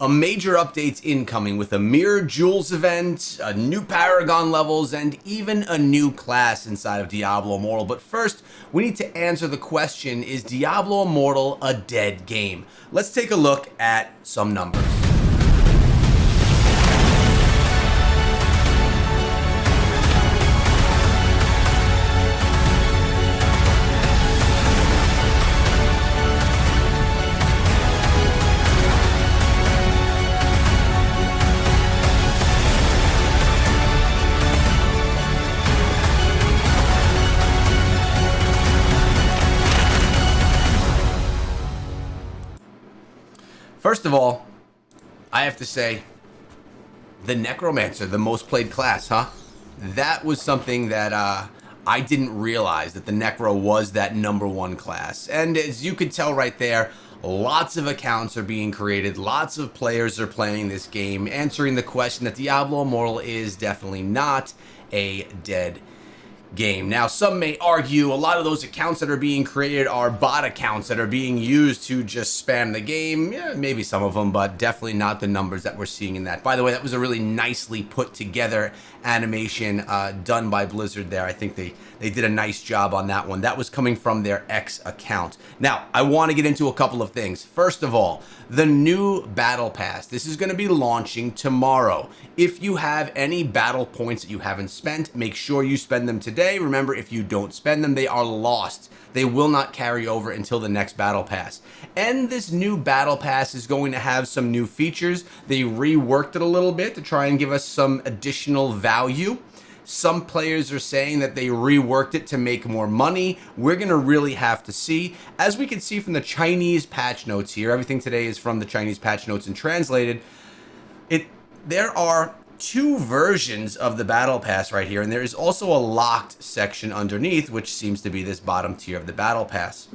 A major update's incoming with a Mirror Jewels event, a new Paragon Levels, and even a new class inside of Diablo Immortal. But first, we need to answer the question, is Diablo Immortal a dead game? Let's take a look at some numbers. First of all, I have to say, the Necromancer, the most played class, huh? That was something that I didn't realize, that the Necro was that #1 class. And as you could tell right there, lots of accounts are being created, lots of players are playing this game, answering the question that Diablo Immortal is definitely not a dead game. Now, some may argue a lot of those accounts that are being created are bot accounts that are being used to just spam the game. Yeah, maybe some of them, but definitely not the numbers that we're seeing in that. By the way, that was a really nicely put together animation done by Blizzard there. I think they did a nice job on that one. That was coming from their X account. Now, I want to get into a couple of things. First of all, the new Battle Pass. This is going to be launching tomorrow. If you have any battle points that you haven't spent, make sure you spend them today. Remember, if you don't spend them, they are lost. They will not carry over until the next Battle Pass. And this new Battle Pass is going to have some new features. They reworked it a little bit to try and give us some additional value. Some players are saying that they reworked it to make more money. We're going to really have to see. As we can see from the Chinese patch notes here, everything today is from the Chinese patch notes and translated. There are two versions of the Battle Pass right here, and there is also a locked section underneath, which seems to be this bottom tier of the Battle Pass.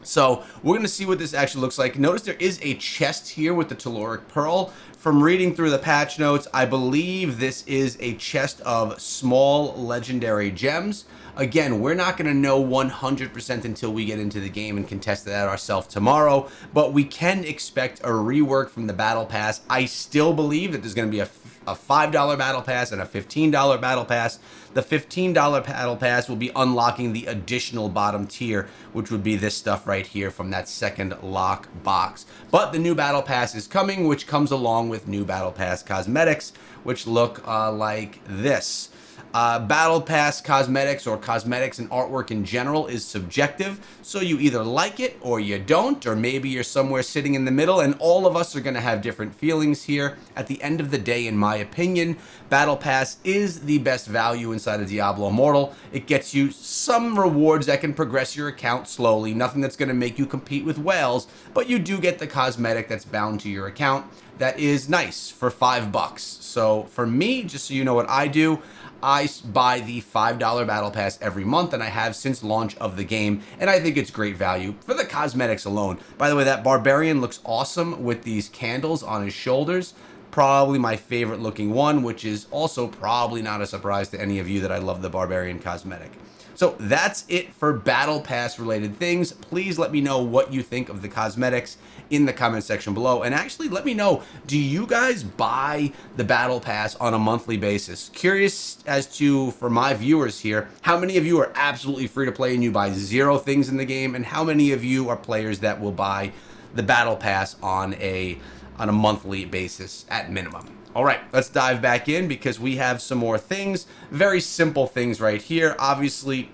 So we're going to see what this actually looks like. Notice there is a chest here with the Telluric Pearl. From reading through the patch notes, I believe this is a chest of small legendary gems. Again, we're not going to know 100% until we get into the game and can test that ourselves tomorrow, but we can expect a rework from the Battle Pass. I still believe that there's going to be a $5 Battle Pass and a $15 Battle Pass. The $15 Battle Pass will be unlocking the additional bottom tier, which would be this stuff right here from that second lock box. But the new Battle Pass is coming, which comes along with new Battle Pass cosmetics, which look like this. Battle Pass cosmetics, or cosmetics and artwork in general, is subjective, so you either like it or you don't, or maybe you're somewhere sitting in the middle, and all of us are going to have different feelings here. At the end of the day, in my opinion, Battle Pass is the best value inside of Diablo Immortal. It gets you some rewards that can progress your account slowly, nothing that's going to make you compete with whales, but you do get the cosmetic that's bound to your account that is nice for $5. So for me, just so you know what I do, I buy the $5 Battle Pass every month, and I have since launch of the game, and I think it's great value for the cosmetics alone. By the way, that Barbarian looks awesome with these candles on his shoulders. Probably my favorite looking one, which is also probably not a surprise to any of you that I love the Barbarian cosmetic. So that's it for Battle Pass related things. Please let me know what you think of the cosmetics in the comment section below. And actually let me know, do you guys buy the Battle Pass on a monthly basis? Curious as to, for my viewers here, how many of you are absolutely free to play and you buy 0 things in the game? And how many of you are players that will buy the Battle Pass on a monthly basis at minimum? All right, let's dive back in because we have some more things, very simple things right here. Obviously,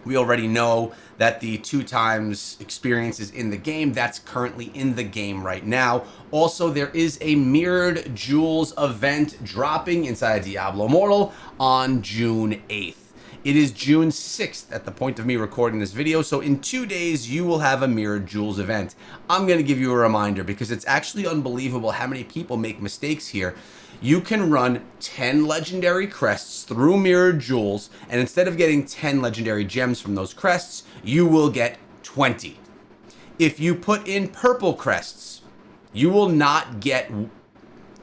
we already know that the 2x experiences in the game, that's currently in the game right now. Also, there is a Mirrored Jewels event dropping inside Diablo Immortal on June 8th. It is June 6th at the point of me recording this video, so in 2 days you will have a Mirrored Jewels event. I'm going to give you a reminder because it's actually unbelievable how many people make mistakes here. You can run 10 legendary crests through Mirrored Jewels, and instead of getting 10 legendary gems from those crests, you will get 20. If you put in purple crests, you will not get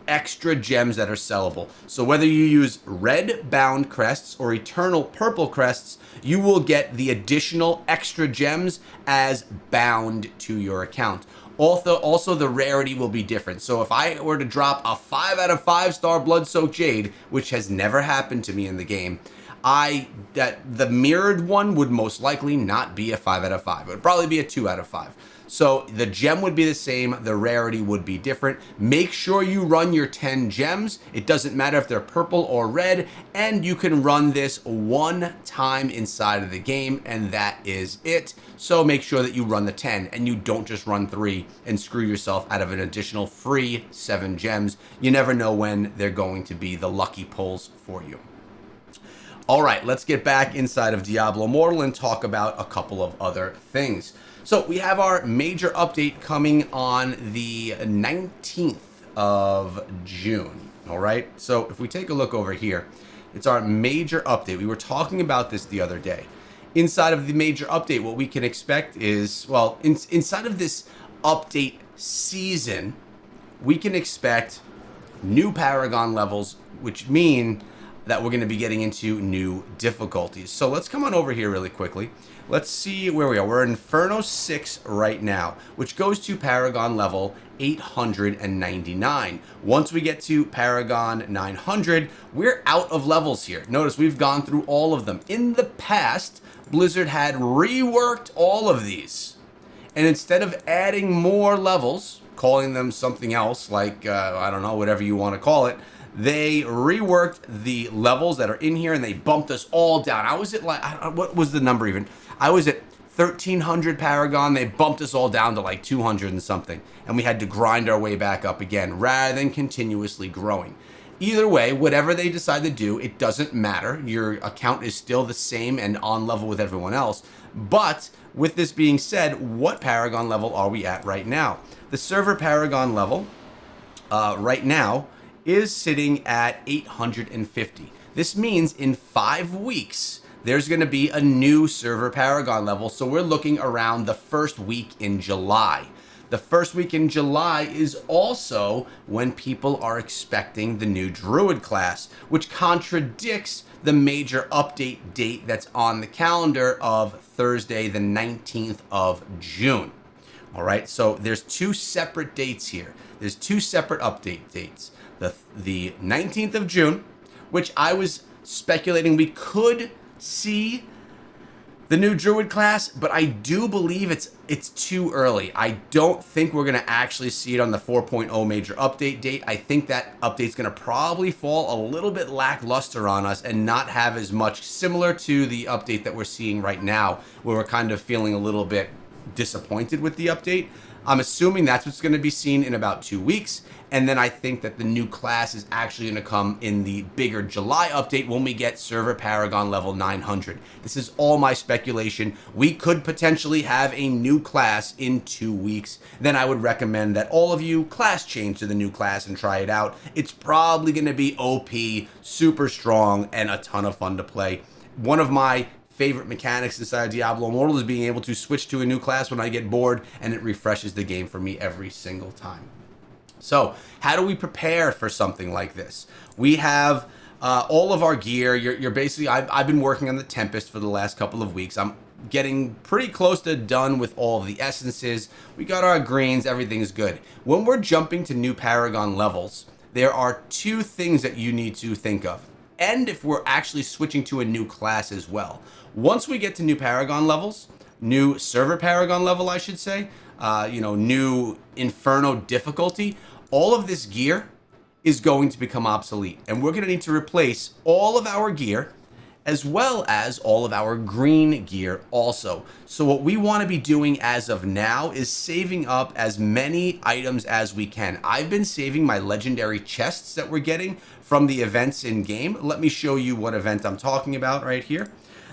extra gems that are sellable. So whether you use red bound crests or eternal purple crests, you will get the additional extra gems as bound to your account. Also, the rarity will be different. So if I were to drop a 5 out of 5 star Blood-Soaked Jade, which has never happened to me in the game, the mirrored one would most likely not be a 5 out of 5. It would probably be a 2 out of 5. So the gem would be the same, the rarity would be different. Make sure you run your 10 gems. It doesn't matter if they're purple or red, and you can run this one time inside of the game, and that is it. So make sure that you run the 10 and you don't just run 3 and screw yourself out of an additional free 7 gems. You never know when they're going to be the lucky pulls for you. All right, let's get back inside of Diablo Immortal and talk about a couple of other things. So we have our major update coming on the 19th of June. All right, so if we take a look over here, it's our major update. We were talking about this the other day. Inside of the major update, what we can expect is, well, inside of this update season, we can expect new Paragon levels, which mean that we're going to be getting into new difficulties. So let's come on over here really quickly. Let's see where we are. We're in Inferno 6 right now, which goes to Paragon level 899. Once we get to Paragon 900, we're out of levels here. Notice we've gone through all of them. In the past, Blizzard had reworked all of these. And instead of adding more levels, calling them something else, like, I don't know, whatever you want to call it, they reworked the levels that are in here and they bumped us all down. I was at like, what was the number even? I was at 1,300 Paragon. They bumped us all down to like 200 and something. And we had to grind our way back up again rather than continuously growing. Either way, whatever they decide to do, it doesn't matter. Your account is still the same and on level with everyone else. But with this being said, what Paragon level are we at right now? The server Paragon level right now is sitting at 850. This means in 5 weeks, there's going to be a new server Paragon level. So we're looking around the first week in July. The first week in July is also when people are expecting the new Druid class, which contradicts the major update date that's on the calendar of Thursday, the 19th of June. All right, so there's 2 separate dates here. There's 2 separate update dates. The 19th of June, which I was speculating we could see the new Druid class, but I do believe it's too early. I don't think we're going to actually see it on the 4.0 major update date. I think that update's going to probably fall a little bit lackluster on us and not have as much, similar to the update that we're seeing right now, where we're kind of feeling a little bit disappointed with the update. I'm assuming that's what's going to be seen in about 2 weeks. And then I think that the new class is actually going to come in the bigger July update when we get server Paragon level 900. This is all my speculation. We could potentially have a new class in 2 weeks. Then I would recommend that all of you class change to the new class and try it out. It's probably going to be OP, super strong, and a ton of fun to play. One of my favorite mechanics inside Diablo Immortal is being able to switch to a new class when I get bored, and it refreshes the game for me every single time. So how do we prepare for something like this? We have all of our gear. You're basically, I've been working on the Tempest for the last couple of weeks. I'm getting pretty close to done with all of the essences. We got our greens, everything's good. When we're jumping to new Paragon levels, there are 2 things that you need to think of. And if we're actually switching to a new class as well. Once we get to new Paragon levels, new server Paragon level, I should say, new Inferno difficulty, all of this gear is going to become obsolete. And we're going to need to replace all of our gear as well as all of our green gear also. So what we want to be doing as of now is saving up as many items as we can. I've been saving my legendary chests that we're getting from the events in game. Let me show you what event I'm talking about right here.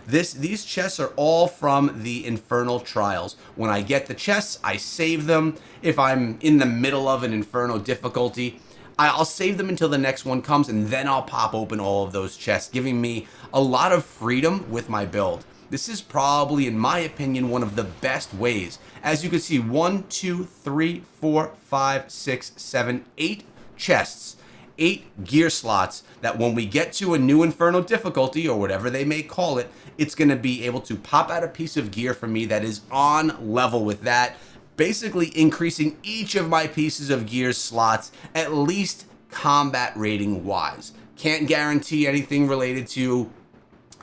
These chests are all from the Infernal Trials. When I get the chests, I save them. If I'm in the middle of an Inferno difficulty, I'll save them until the next one comes, and then I'll pop open all of those chests, giving me a lot of freedom with my build. This is probably, in my opinion, one of the best ways. As you can see, 1, 2, 3, 4, 5, 6, 7, 8 chests. 8 gear slots that when we get to a new Inferno difficulty, or whatever they may call it, it's going to be able to pop out a piece of gear for me that is on level with that. basically increasing each of my pieces of gear slots, at least combat rating wise. Can't guarantee anything related to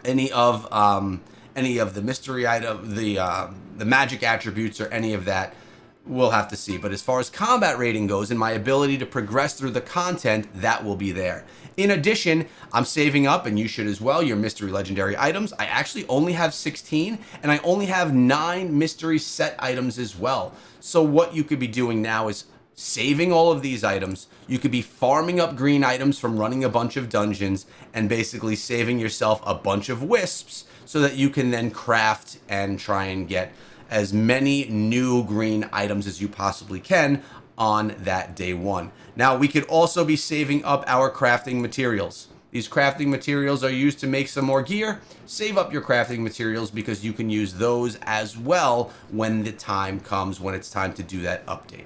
any of the mystery item, the magic attributes, or any of that. We'll have to see. But as far as combat rating goes and my ability to progress through the content, that will be there. In addition, I'm saving up, and you should as well, your mystery legendary items. I actually only have 16, and I only have 9 mystery set items as well. So what you could be doing now is saving all of these items. You could be farming up green items from running a bunch of dungeons and basically saving yourself a bunch of wisps so that you can then craft and try and get as many new green items as you possibly can on that day one. Now, we could also be saving up our crafting materials. These crafting materials are used to make some more gear. Save up your crafting materials because you can use those as well when the time comes, when it's time to do that update.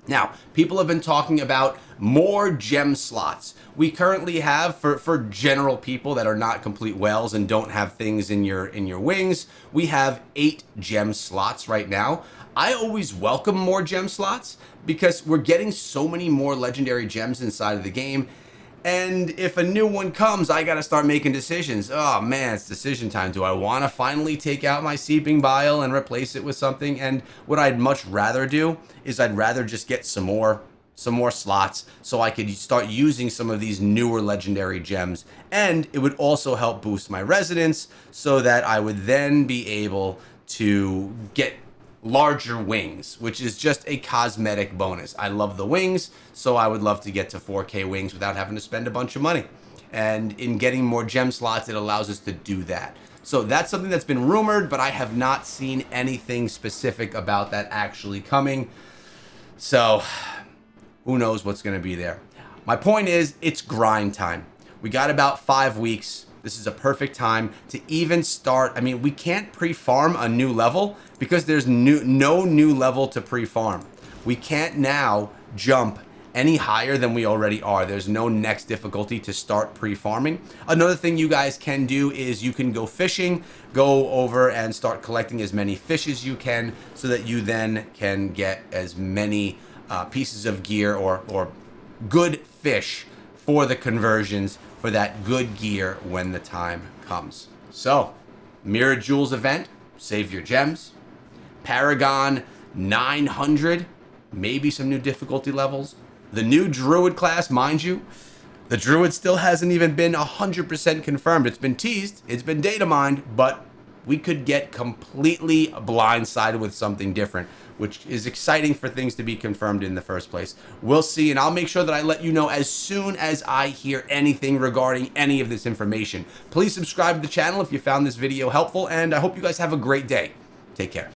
Now, people have been talking about more gem slots. We currently have, for general people that are not complete whales and don't have things in your wings, we have 8 gem slots right now. I always welcome more gem slots because we're getting so many more legendary gems inside of the game. And if a new one comes, I gotta start making decisions. Oh man, it's decision time. Do I want to finally take out my seeping bile and replace it with something? And what I'd much rather do is I'd rather just get some more slots so I could start using some of these newer legendary gems. And it would also help boost my resonance so that I would then be able to get larger wings, which is just a cosmetic bonus. I love the wings, so I would love to get to 4K wings without having to spend a bunch of money. And in getting more gem slots, it allows us to do that. So that's something that's been rumored, but I have not seen anything specific about that actually coming. So who knows what's going to be there. My point is, it's grind time. We got about 5 weeks. This is a perfect time to even start. I mean, we can't pre-farm a new level because there's no new level to pre-farm. We can't now jump any higher than we already are. There's no next difficulty to start pre-farming. Another thing you guys can do is you can go fishing, go over and start collecting as many fish as you can so that you then can get as many pieces of gear or good fish for the conversions for that good gear when the time comes. So, Mirror Jewels event, save your gems. Paragon 900, maybe some new difficulty levels. The new Druid class, mind you, the Druid still hasn't even been 100% confirmed. It's been teased, it's been data mined, but we could get completely blindsided with something different, which is exciting for things to be confirmed in the first place. We'll see, and I'll make sure that I let you know as soon as I hear anything regarding any of this information. Please subscribe to the channel if you found this video helpful, and I hope you guys have a great day. Take care.